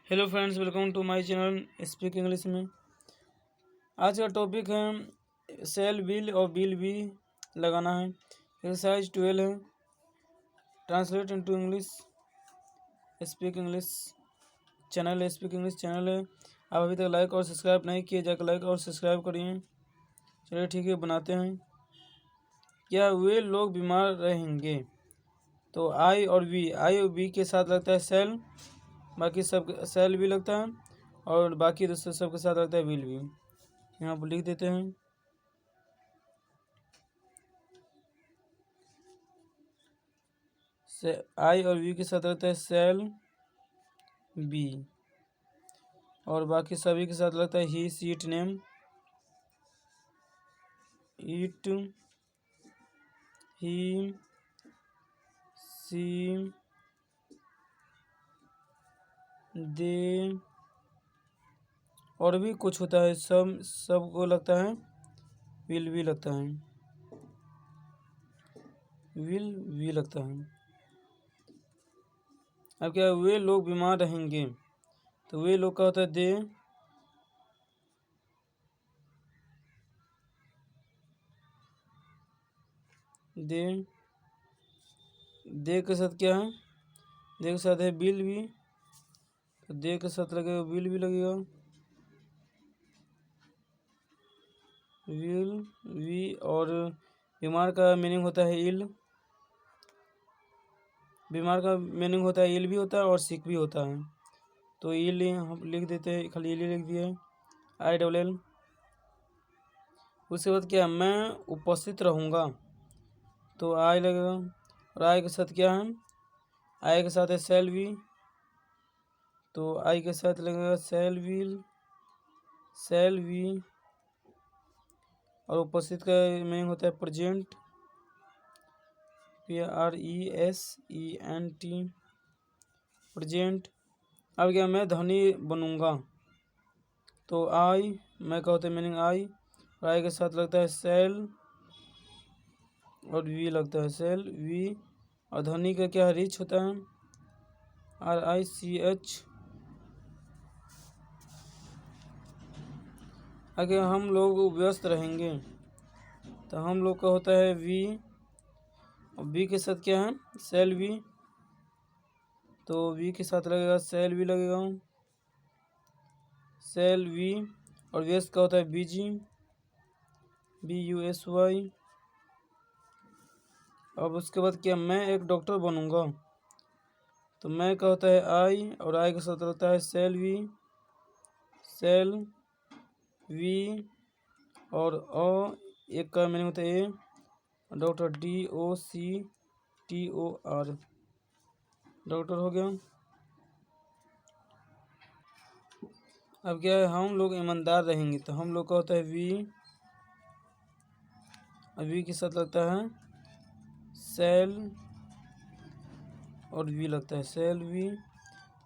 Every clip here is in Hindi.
Hello friends, welcome to my channel speak English में। आज का टॉपिक है सेल विल और विल भी लगाना है। एक्सरसाइज 12 है। Translate into English. Speak English channel है। आप अभी तक लाइक और सब्सक्राइब नहीं किए, जाकर लाइक और सब्सक्राइब करिए। चलिए ठीक है, बनाते हैं। क्या वे लोग बीमार रहेंगे? तो आई और बी के साथ लगता है सेल, बाकी सब सेल भी लगता है, और बाकी दूसरे सब के साथ लगता है विल भी। यहाँ पर लिख देते हैं। आई और वी के साथ लगता है सेल बी, और बाकी सभी के साथ लगता है ही, सी, इट, नेम, इट, ही, सी, दे, और भी कुछ होता है। सबको लगता है विल भी लगता है, विल भी लगता है। अब क्या वे लोग बीमार रहेंगे? तो वे लोग का होता है दे के साथ क्या है? दे के साथ है विल भी, तो दे के साथ लगेगा विल भी लगेगा, विल वी। और बीमार का मीनिंग होता है इल, बीमार का मीनिंग होता है इल भी होता है और सिक भी होता है। तो इल हम लिख देते हैं, खाली इल लिख दिए, ILL। उसके बाद क्या, मैं उपस्थित रहूँगा, तो आई लगेगा। और आई के साथ क्या है? आई के साथ है सेल भी, तो आई के साथ लगेगा सेल वी। और उपस्थित का मीनिंग होता है प्रेजेंट, PRESENT, प्रेजेंट। अब क्या, मैं धनी बनूंगा, तो आई, मैं का होता है मीनिंग आई, और आई के साथ लगता है सेल, और वी लगता है सेल वी। और धनी का क्या, रिच होता है, RICH। आगे हम लोग व्यस्त रहेंगे, तो हम लोग का होता है वी, और बी के साथ क्या है? सेल वी, तो वी के साथ लगेगा सेल वी लगेगा, सेल वी। और व्यस्त का होता है BG, BUSY। अब उसके बाद क्या, मैं एक डॉक्टर बनूंगा, तो मैं का होता है आई, और आई के साथ होता है सेल वी। और एक का मीनिंग होता है ए, डॉक्टर DOCTOR, डॉक्टर हो गया। अब क्या है, हम लोग ईमानदार रहेंगे, तो हम लोग का होता है वी, और वी के साथ लगता है सेल, और वी लगता है सेल वी।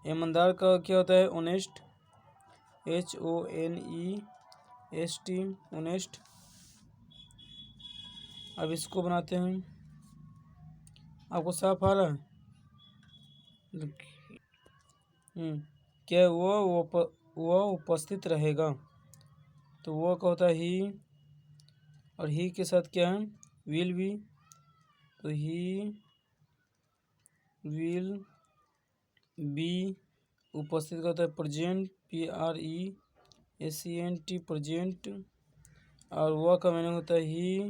ईमानदार का क्या होता है? Honest, HONEST, honest. अब इसको बनाते हैं। आपको साफ आ रहा है? क्या वो उपस्थित रहेगा, तो वो का होता है ही, और ही के साथ क्या है? विल भी, तो ही विल बी। उपस्थित का होता है प्रेजेंट, PRESENT, प्रेजेंट। और वह का मीनिंग होता है ही,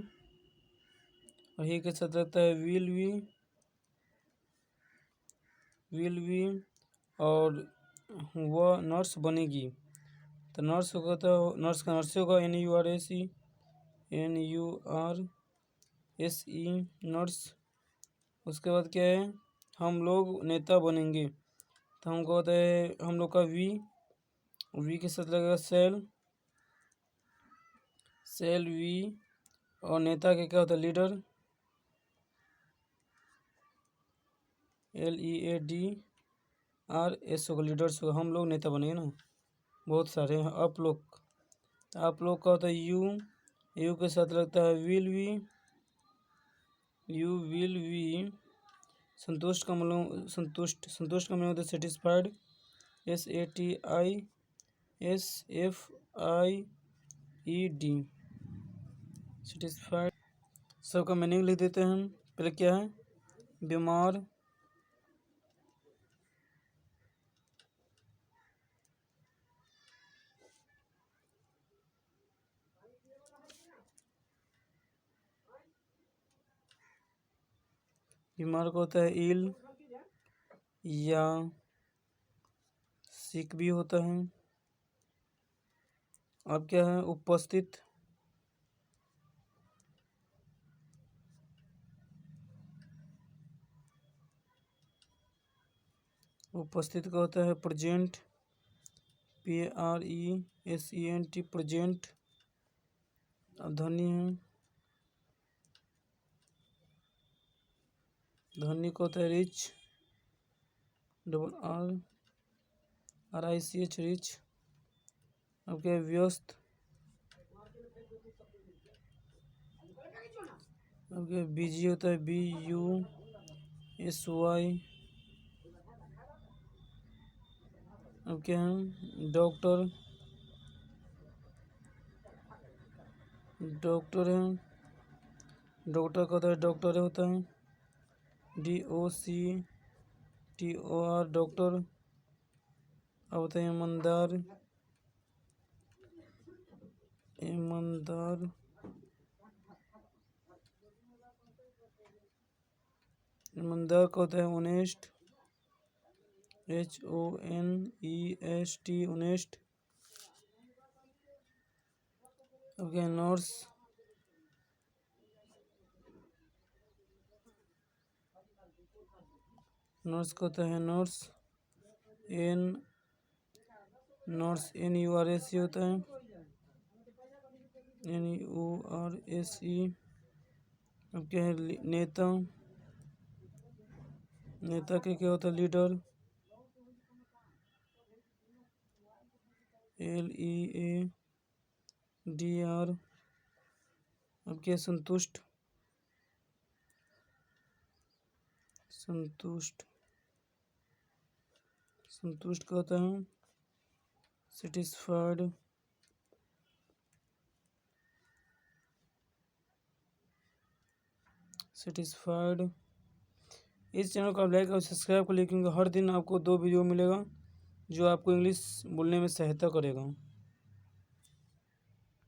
और ही के साथ रहता है विल भी। और वह नर्स बनेगी, तो नर्स होगा, तो नर्स का नर्स होगा NURSE, नर्स। उसके बाद क्या है, हम लोग नेता बनेंगे, तो हमको होता है हम लोग का वी के साथ लगेगा सेल वी। और नेता के क्या होता है? लीडर, LEADRS होगा, लीडर्स होगा। हम लोग नेता बनेंगे ना, बहुत सारे हैं। आप लोग का होता है यू के साथ लगता है विल वी। संतुष्ट का मतलब होता है सेटिस्फाइड, SATISFIED, सेटिस्फाइड। सबका मीनिंग लिख देते हैं। पहले क्या है? बीमार, बीमार को होता है इल या सिक भी होता है। अब क्या है? उपस्थित, उपस्थित का होता है प्रेजेंट, PRESENT, प्रेजेंट। अब ध्वनि है, ध्वनि को होता है रिच, RICH, रिच। अब क्या है? व्यस्त, अब क्या? बिजी होता है BUSY। अब क्या है? डॉक्टर, डॉक्टर है, डॉक्टर का होता है डॉक्टर होता है DOCTOR, डॉक्टर। अब होता है ईमानदार, ईमानदार। ईमानदार का होता है ऑनेस्ट, HONEST, ऑनेस्ट। अब क्या है? नर्स, नर्स का होता है नर्स, नर्स NURSE होता है, NURSE। अब क्या है? नेता, नेता के क्या होता है? Leader, LEADR। अब क्या है? संतुष्ट, संतुष्ट, संतुष्ट का होता है सेटिस्फाइड। सेटिस्फाइड। इस चैनल को आप लाइक और सब्सक्राइब कर लीजिए, क्योंकि हर दिन आपको 2 वीडियो मिलेगा जो आपको इंग्लिश बोलने में सहायता करेगा।